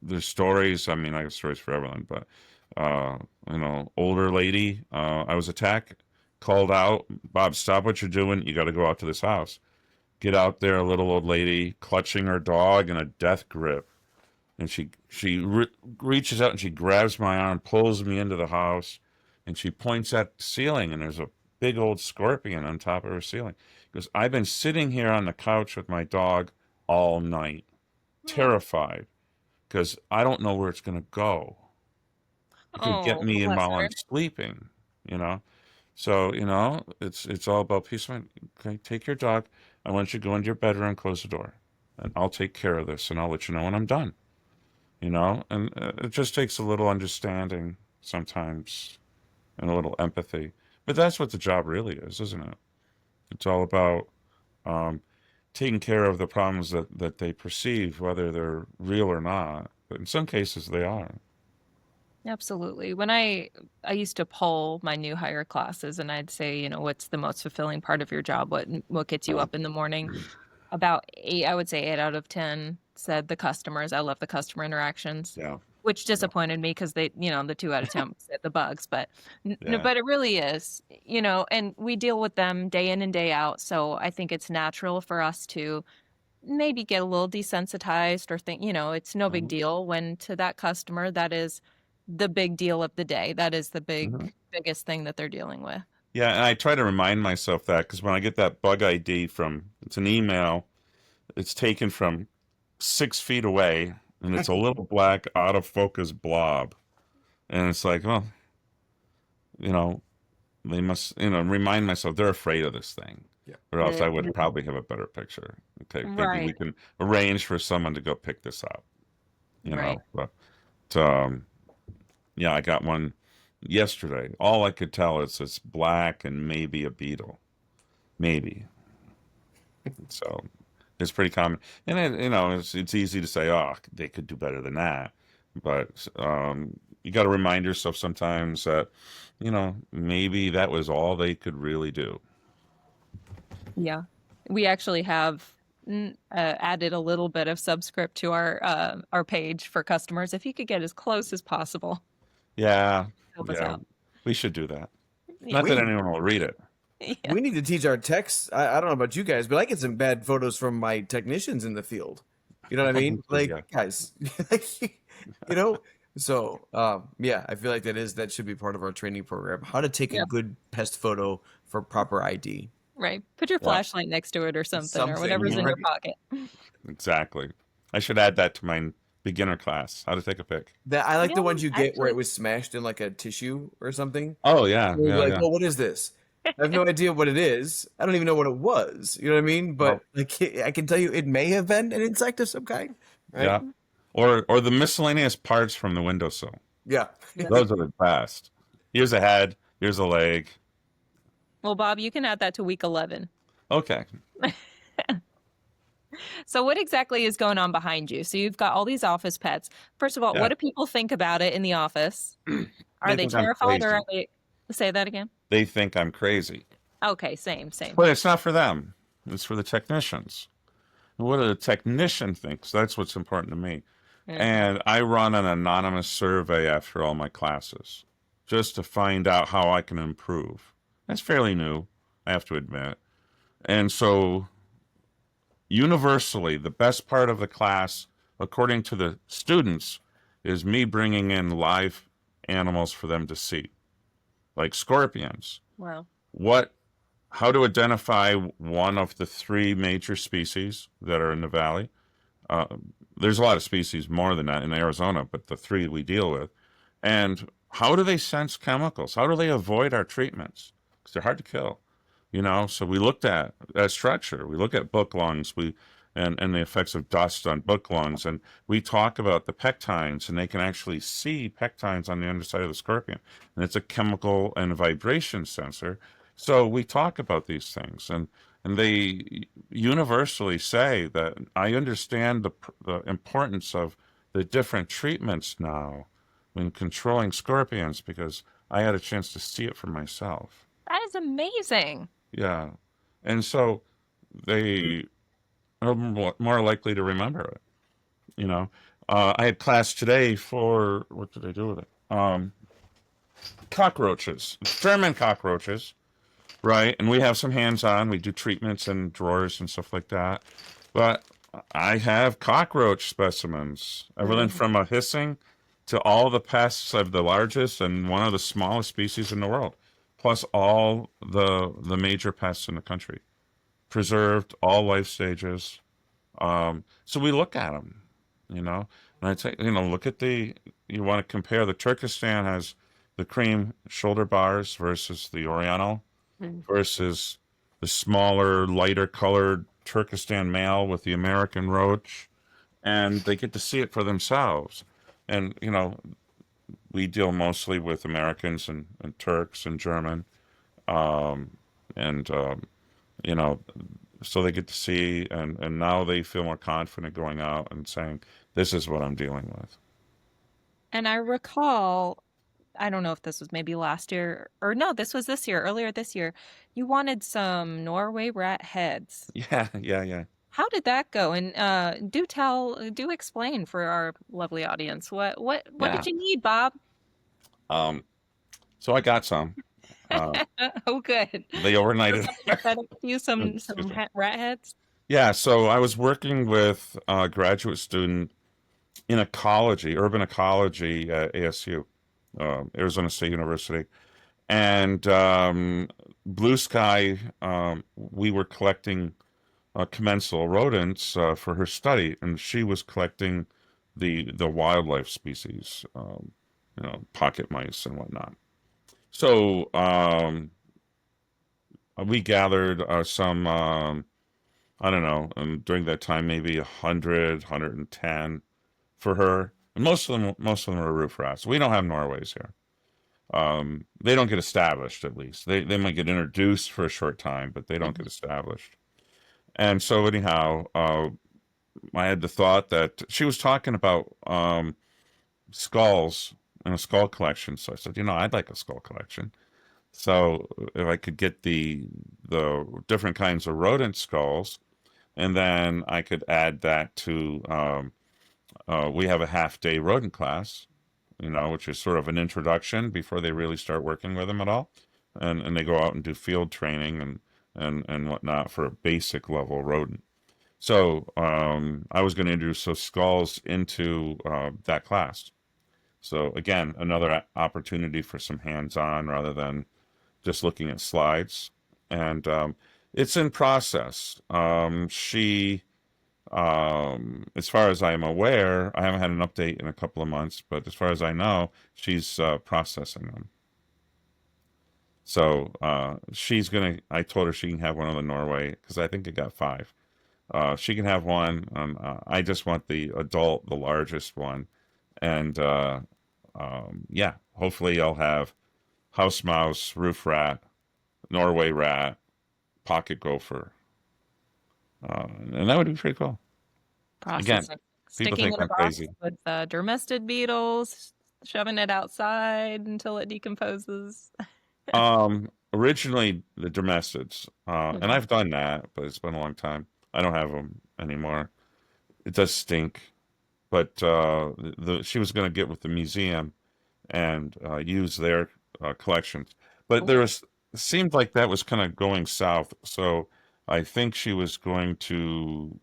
There's stories. I mean, I have stories for everyone, but older lady. I was attacked, called out. Bob, stop what you're doing. You got to go out to this house. Get out there, a little old lady clutching her dog in a death grip. And she reaches out and she grabs my arm, pulls me into the house, and she points at the ceiling, and there's a big old scorpion on top of her ceiling. Because I've been sitting here on the couch with my dog all night, terrified, because I don't know where it's going to go. It could get Oh, me in bless while her. I'm sleeping, you know. So, it's all about peace of mind. Okay, take your dog. I want you to go into your bedroom, close the door, and I'll take care of this, and I'll let you know when I'm done. And it just takes a little understanding sometimes and a little empathy. But that's what the job really is, isn't it? It's all about um, taking care of the problems that they perceive, whether they're real or not. But in some cases, they are. Absolutely. When I used to poll my new hire classes and I'd say, what's the most fulfilling part of your job? What gets you up in the morning? About eight, I would say 8 out of 10 said the customers. I love the customer interactions, Yeah, which yeah, disappointed me because the 2 out of 10 said the bugs, but no, yeah. but it really is, and we deal with them day in and day out. So I think it's natural for us to maybe get a little desensitized or think, it's no big Mhm, deal when to that customer, that is the big deal of the day. That is the mhm. biggest thing that they're dealing with. Yeah, and I try to remind myself that because when I get that bug ID it's an email, it's taken from 6 feet away, and it's a little black out of focus blob. And it's like, well, you know, they must, remind myself they're afraid of this thing, Yeah. or else I would Mhm. probably have a better picture. Okay, maybe we Right, can arrange for someone to go pick this up, right. But um, yeah, I got one yesterday. All I could tell is it's black and maybe a beetle, maybe. So it's pretty common, and it's easy to say, oh, they could do better than that, but you got to remind yourself sometimes that maybe that was all they could really do. Yeah. We actually have added a little bit of subscript to our page for customers. If you could get as close as possible, Yeah, help us yeah, out. we should do that. Yeah. Not We that need, anyone will read it. Yeah. we need to teach our techs. I don't know about you guys, but I get some bad photos from my technicians in the field. You know what I mean? Like, Yeah, guys, like, you know. So, yeah, I feel like that should be part of our training program. How to take a Yeah. good pest photo for proper ID. Right. Put your yeah, flashlight next to it or something or Something, whatever's in mhm, your right? pocket. exactly. I should add that to my beginner class. How to take a pic. That I like Yeah, the ones you get where it actually. was smashed in like a tissue or something. Oh yeah, You're yeah, like, yeah. oh, what is this? I have no idea what it is. I don't even know what it was. You know what I mean? But Well, like, I can tell you, it may have been an insect of some kind, right? yeah. Or the miscellaneous parts from the windowsill. Yeah. Yeah. Those are the best. Here's a head. Here's a leg. Well, Bob, you can add that to week 11. Okay. So what exactly is going on behind you? So you've got all these office pets. First of all, what Yeah. do people think about it in the office? Are They they think I'm terrified or are crazy. they say that again? They think I'm crazy. Okay, same. But it's not for them. It's for the technicians. What do the technician thinks? That's what's important to me. Hmm. And I run an anonymous survey after all my classes just to find out how I can improve. That's fairly new, I have to admit. And so, universally, the best part of the class, according to the students, is me bringing in live animals for them to see, like scorpions. Wow. What How to identify one of the three major species that are in the valley. Uh, there's a lot of species more than that in Arizona, but the three we deal with. And how do they sense chemicals? How do they avoid our treatments? Because they're hard to kill, So we looked at that structure. We look at book lungs. And the effects of dust on book lungs, and we talk about the pectines, and they can actually see pectines on the underside of the scorpion, and it's a chemical and vibration sensor. So we talk about these things, and they universally say that I understand the importance of the different treatments now when controlling scorpions because I had a chance to see it for myself. That is amazing. Yeah. And so they are more likely to remember it, I had class today for, what did I do with it? cockroaches, German cockroaches, right? And we have some hands-on. We do treatments and drawers and stuff like that. But I have cockroach specimens, everything from a hissing to all the pests of the largest and one of the smallest species in the world, plus all the major pests in the country, preserved all life stages. So we look at them, and I'd say, look at you want to compare the Turkestan has the cream shoulder bars versus the Oriental versus the smaller, lighter colored Turkestan male with the American roach, and they get to see it for themselves. And, we deal mostly with Americans and Turks and German. Um, and, you know, so they get to see, and now they feel more confident going out and saying, this is what I'm dealing with. And I recall, I don't know if this was maybe last year or no, this was this year, earlier this year. You wanted some Norway rat heads. Yeah, yeah, yeah. How did that go? And do explain for our lovely audience. What Yeah. did you need, Bob? So I got some. Oh, good. They overnighted. Set up you some Excuse me. rat heads. Yeah, so I was working with a graduate student in ecology, urban ecology at ASU, Arizona State University. And Blue Sky, we were collecting commensal rodents for her study, and she was collecting the wildlife species, pocket mice and whatnot. So we gathered some, I don't know, during that time maybe 100, 110 for her. And most of them are roof rats. We don't have Norways here. They don't get established, at least. They might get introduced for a short time, but they don't get established. And so anyhow, I had the thought that she was talking about skulls and a skull collection. So I said, I'd like a skull collection. So if I could get the different kinds of rodent skulls, and then I could add that to we have a half-day rodent class, which is sort of an introduction before they really start working with them at all, and they go out and do field training and whatnot for a basic level rodent. So I was going to introduce those skulls into that class. So again, another opportunity for some hands-on rather than just looking at slides. And it's in process. She, as far as I'm aware, I haven't had an update in a couple of months, but as far as I know, she's processing them. So I told her she can have one of the Norway, because I think it got 5. She can have one. I just want the adult, the largest one. And yeah, hopefully I'll have house mouse, roof rat, Norway rat, pocket gopher. And that would be pretty cool. Processing. Again, people Sticking think in a I'm box crazy. with dermestid beetles, shoving it outside until it decomposes. Originally the dermestids, and I've done that, but it's been a long time. I don't have them anymore. It does stink, but she was going to get with the museum and use their collections, but seemed like that was kind of going south. So I think she was going to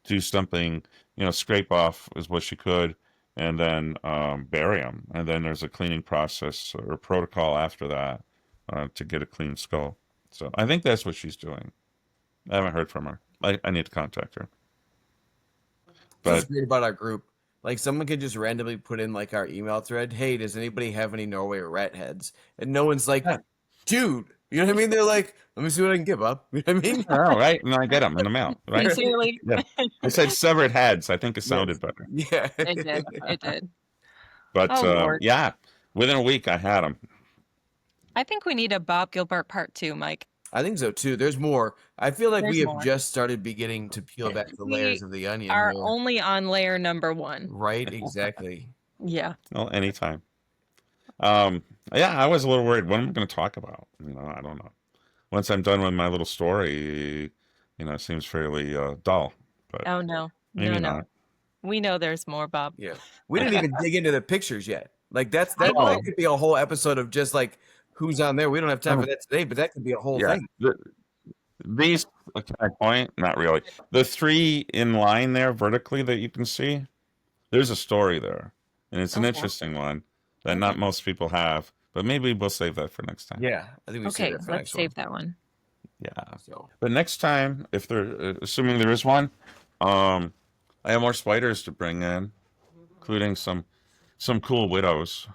do something, scrape off as what she could, and then bury them. And then there's a cleaning process or protocol after that to get a clean skull. So I think that's what she's doing. I haven't heard from her. I need to contact her. What's great about our group, like someone could just randomly put in like our email thread, hey, does anybody have any Norway rat heads? And no one's like, dude, you know what I mean? They're like, let me see what I can give up. You know what I mean? Oh, right. And I get them in the mail, right? Sincerely. Yeah. I said severed heads. I think it sounded better. Yeah. It did. It did. But Lord. yeah, within a week I had them. I think we need a Bob Gilbert part 2, Mike. I think so too. There's more. I feel like There's we have more. just started beginning to peel back the layers of the onion. Are here. only on layer number 1. Right, exactly. Yeah. Well, anytime. Yeah, I was a little worried. What am I going to talk about? I don't know. Once I'm done with my little story, it seems fairly dull. But Oh no. maybe No. not. We know there's more, Bob. Yeah. We didn't even dig into the pictures yet. Like that Oh, could be a whole episode of just like who's on there. We don't have time for that today, but that could be a whole yeah. thing. These, can I point? Not really. The three in line there vertically that you can see, there's a story there, and it's an Okay. interesting one that not most people have. But maybe we'll save that for next time. Yeah, I think we say Okay, that for let's next save one. that one. Yeah. So But next time, if there, assuming there is one, I have more spiders to bring in, including some cool widows.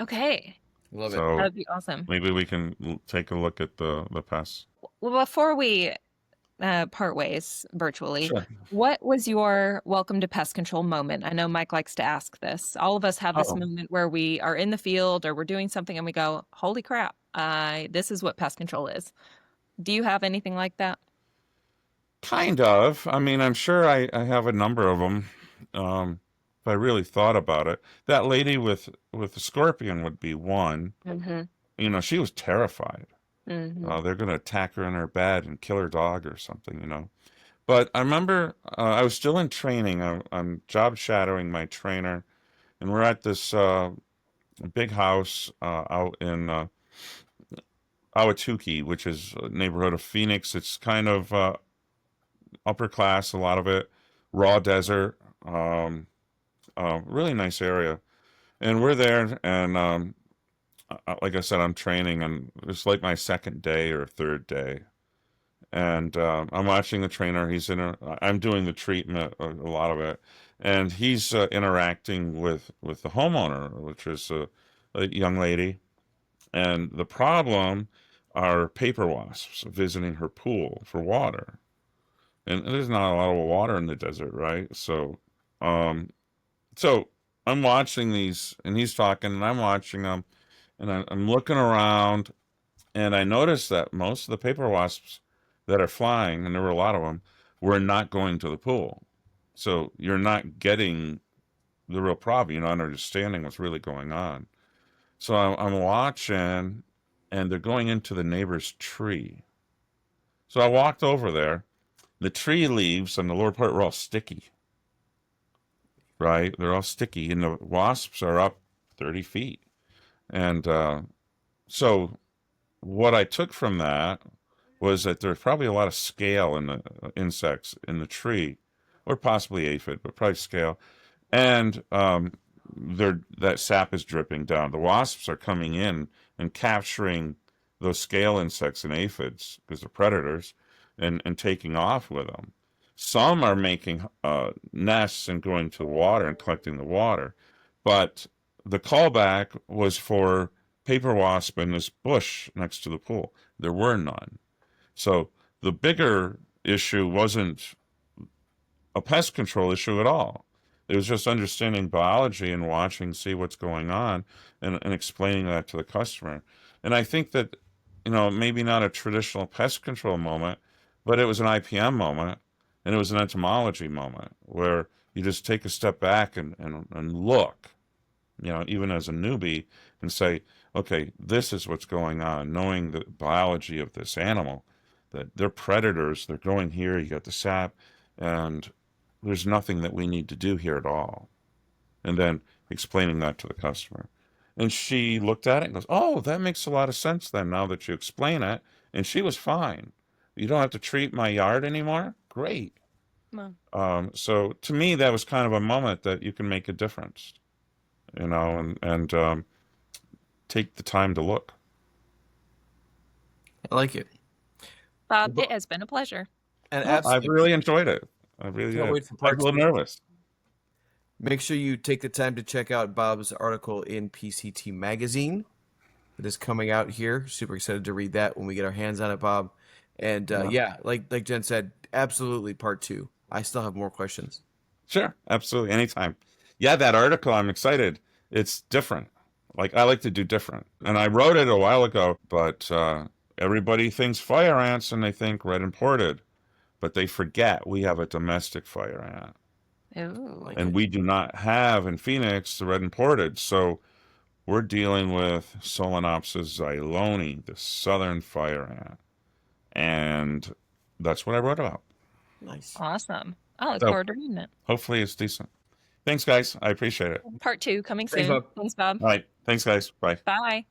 Okay, love it. So that'd be awesome. maybe we can take a look at the pests. Well, before we part ways virtually, Sure. what was your welcome to pest control moment? I know Mike likes to ask this. All of us have this Oh, moment where we are in the field or we're doing something and we go, holy crap, this is what pest control is. Do you have anything like that? kind of. I mean, I'm sure I have a number of them. If I really thought about it, that lady with the scorpion would be one. Mm-hmm. You know, she was terrified. Mm-hmm. They're going to attack her in her bed and kill her dog or something, you know. But I remember I was still in training. I'm job shadowing my trainer, and we're at this big house out in Ahwatukee, which is a neighborhood of Phoenix. It's kind of upper class, a lot of it, raw desert, really nice area. And we're there, and like I said, I'm training, and it's like my second day or third day. And I'm watching the trainer. I'm doing the treatment, a lot of it, and he's interacting with the homeowner, which is a young lady. And the problem are paper wasps visiting her pool for water. And there's not a lot of water in the desert, right? Um, so I'm watching these, and he's talking, and I'm watching them, and I'm looking around, and I noticed that most of the paper wasps that are flying, and there were a lot of them, were not going to the pool. So you're not getting the real problem. You're not understanding what's really going on. So I'm watching, and they're going into the neighbor's tree. So I walked over there. The tree leaves on the lower part were all sticky, right? They're all sticky, and the wasps are up 30 feet. And so what I took from that was that there's probably a lot of scale in the insects in the tree, or possibly aphid, but probably scale. And that sap is dripping down. The wasps are coming in and capturing those scale insects and aphids because they're predators, and taking off with them. Some are making nests and going to the water and collecting the water, but the callback was for paper wasp in this bush next to the pool. There were none. So the bigger issue wasn't a pest control issue at all. It was just understanding biology and watching, see what's going on, and explaining that to the customer. And I think that, maybe not a traditional pest control moment, but it was an IPM moment, and it was an entomology moment where you just take a step back and look, even as a newbie, and say, okay, this is what's going on, knowing the biology of this animal, that they're predators, they're going here, you got the sap, and there's nothing that we need to do here at all. And then explaining that to the customer. And she looked at it and goes, oh, that makes a lot of sense then now that you explain it. And she was fine. You don't have to treat my yard anymore? Great. Wow. So to me, that was kind of a moment that you can make a difference, and take the time to look. I like it. Bob, it has been a pleasure. And I've absolutely really enjoyed it. I really can't did. wait for I'm part a little two. nervous. Make sure you take the time to check out Bob's article in PCT Magazine that is coming out here. Super excited to read that when we get our hands on it, Bob. And yeah, like Jen said, absolutely part two. I still have more questions. Sure, absolutely, anytime. Yeah, that article, I'm excited. It's different. Like, I like to do different. And I wrote it a while ago, but everybody thinks fire ants and they think red imported, but they forget we have a domestic fire ant. Ooh. And we do not have in Phoenix the red imported. So we're dealing with Solenopsis xyloni, the southern fire ant. And that's what I wrote about. Nice. Awesome. I look So forward to reading it. hopefully it's decent. Thanks, guys. I appreciate it. Part 2 coming Thanks, soon. Bob. Thanks, Bob. All right. Thanks, guys. Bye. Bye.